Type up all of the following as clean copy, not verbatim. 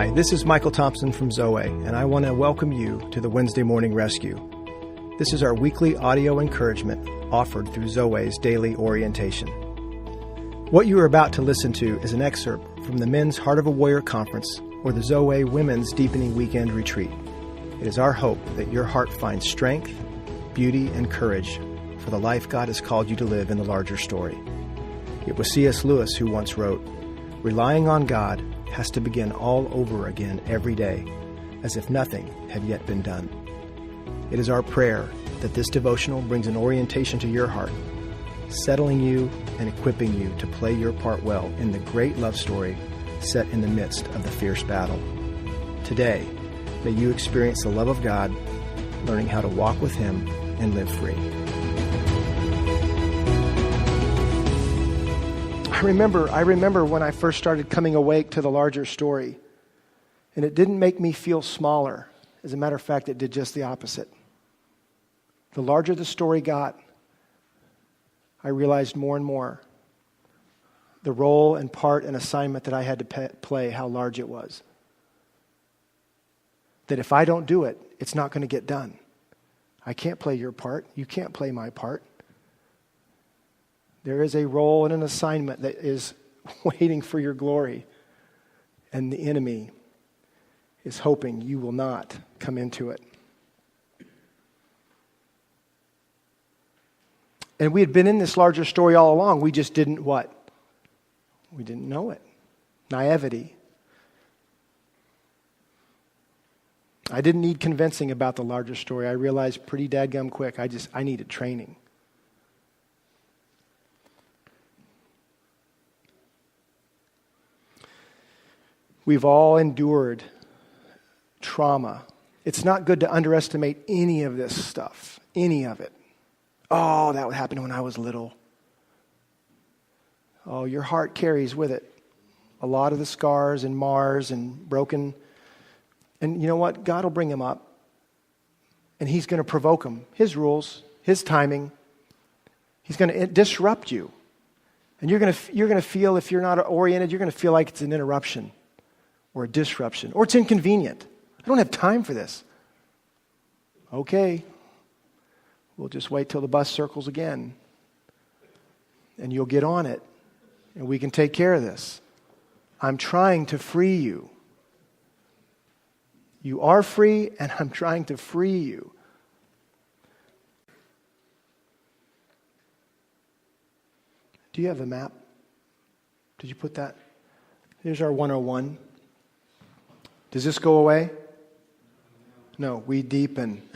Hi, this is Michael Thompson from Zoweh, and I want to welcome you to the Wednesday Morning Rescue. This is our weekly audio encouragement offered through Zoweh's daily orientation. What you are about to listen to is an excerpt from the Men's Heart of a Warrior Conference or the Zoweh Women's Deepening Weekend Retreat. It is our hope that your heart finds strength, beauty, and courage for the life God has called you to live in the larger story. It was C.S. Lewis who once wrote, "Relying on God has to begin all over again every day, as if nothing had yet been done." It is our prayer that this devotional brings an orientation to your heart, settling you and equipping you to play your part well in the great love story set in the midst of the fierce battle. Today, may you experience the love of God, learning how to walk with Him and live free. I remember when I first started coming awake to the larger story, and it didn't make me feel smaller. As a matter of fact, it did just the opposite. The larger the story got, I realized more and more the role and part and assignment that I had to play, how large it was. That if I don't do it, it's not going to get done. I can't play your part. You can't play my part. There is a role and an assignment that is waiting for your glory. And the enemy is hoping you will not come into it. And we had been in this larger story all along. We just didn't what? We didn't know it. Naivety. I didn't need convincing about the larger story. I realized pretty dadgum quick. I needed training. We've all endured trauma. It's not good to underestimate any of this stuff, any of it. Oh, that would happen when I was little. Oh, your heart carries with it a lot of the scars and mars and broken. And you know what? God will bring them up. And He's going to provoke them. His rules, His timing. He's going to disrupt you. And you're going to feel, if you're not oriented, you're going to feel like it's an interruption. Or a disruption, or it's inconvenient. I don't have time for this. Okay, we'll just wait till the bus circles again. And you'll get on it. And we can take care of this. I'm trying to free you. You are free, and I'm trying to free you. Do you have a map? Did you put that? Here's our 101. Does this go away? No, we deepen.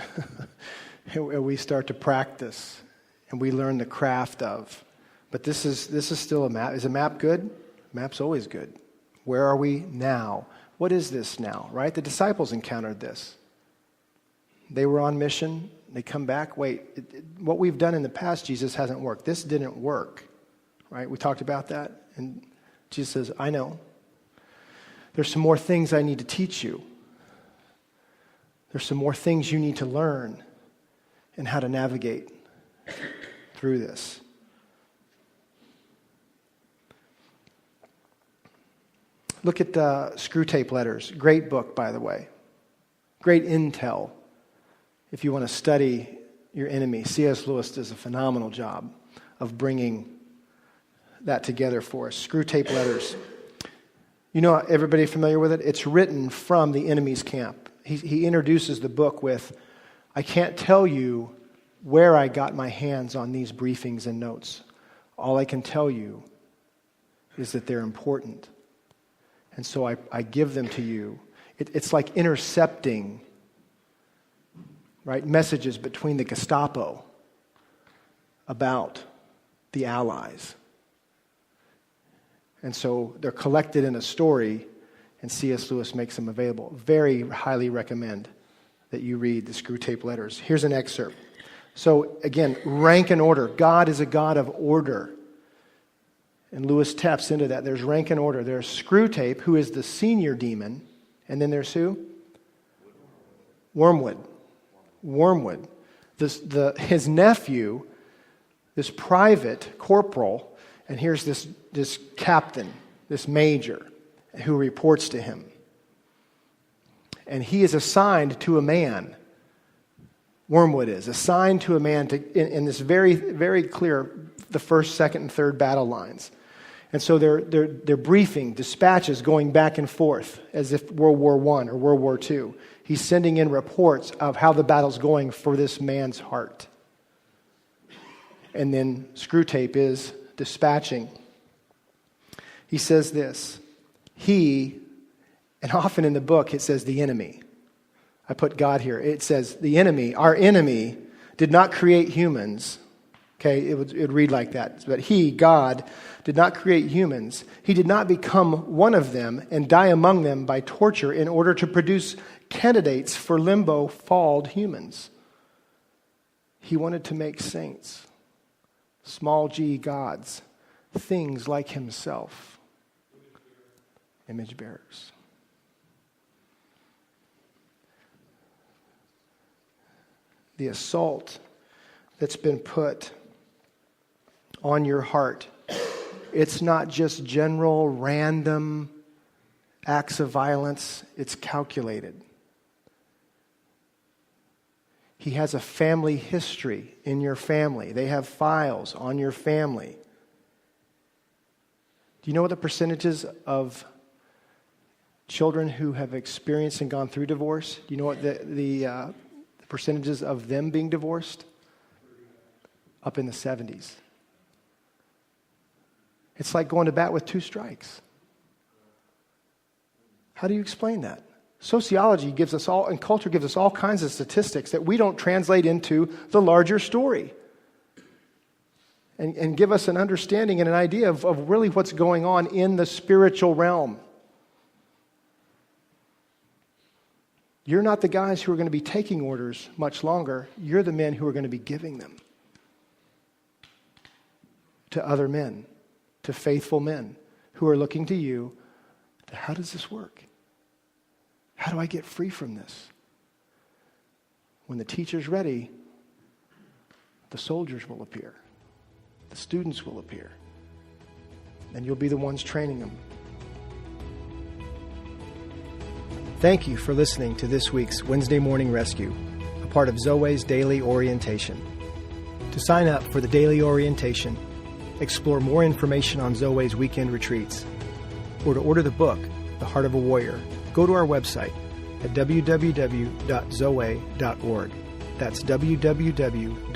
We start to practice, and we learn the craft of. But this is still a map. Is a map good? Map's always good. Where are we now? What is this now, right? The disciples encountered this. They were on mission. They come back. Wait, what we've done in the past, Jesus, hasn't worked. This didn't work, right? We talked about that. And Jesus says, I know. There's some more things I need to teach you. There's some more things you need to learn and how to navigate through this. Look at the Screw Tape Letters. Great book, by the way. Great intel if you want to study your enemy. C.S. Lewis does a phenomenal job of bringing that together for us. Screw Tape Letters. You know, everybody familiar with it? It's written from the enemy's camp. He introduces the book with, I can't tell you where I got my hands on these briefings and notes. All I can tell you is that they're important. And so I give them to you. It's like intercepting, right, messages between the Gestapo about the Allies. And so they're collected in a story, and C.S. Lewis makes them available. Very highly recommend that you read the Screw Tape Letters. Here's an excerpt. So again, rank and order. God is a God of order. And Lewis taps into that. There's rank and order. There's Screw Tape, who is the senior demon. And then there's who? Wormwood. His nephew, this private corporal, and here's this captain, this major, who reports to him. and he is assigned to a man. Wormwood is assigned to a man in this very, very clear, the first, second, and third battle lines. And so they're briefing, dispatches going back and forth as if World War I or World War II. He's sending in reports of how the battle's going for this man's heart. And then Screwtape is dispatching. He says this, he, and often in the book it says the enemy. I put God here. It says the enemy, our enemy, did not create humans. Okay, it would read like that. But he, God, did not create humans. He did not become one of them and die among them by torture in order to produce candidates for limbo falled humans. He wanted to make saints, small g gods, things like himself, image bearers. The assault that's been put on your heart, it's not just general, random acts of violence, it's calculated. He has a family history in your family. They have files on your family. Do you know what the percentages of children who have experienced and gone through divorce? Do you know what the percentages of them being divorced? Up in the 70s. It's like going to bat with two strikes. How do you explain that? Sociology gives us all, and culture gives us all kinds of statistics that we don't translate into the larger story. And give us an understanding and an idea of really what's going on in the spiritual realm. You're not the guys who are going to be taking orders much longer. You're the men who are going to be giving them to other men, to faithful men who are looking to you. How does this work? How do I get free from this? When the teacher's ready, the soldiers will appear. The students will appear. And you'll be the ones training them. Thank you for listening to this week's Wednesday Morning Rescue, a part of Zoweh's Daily Orientation. To sign up for the Daily Orientation, explore more information on Zoweh's weekend retreats, or to order the book, The Heart of a Warrior, go to our website at www.zoweh.org. That's www.zoweh.org.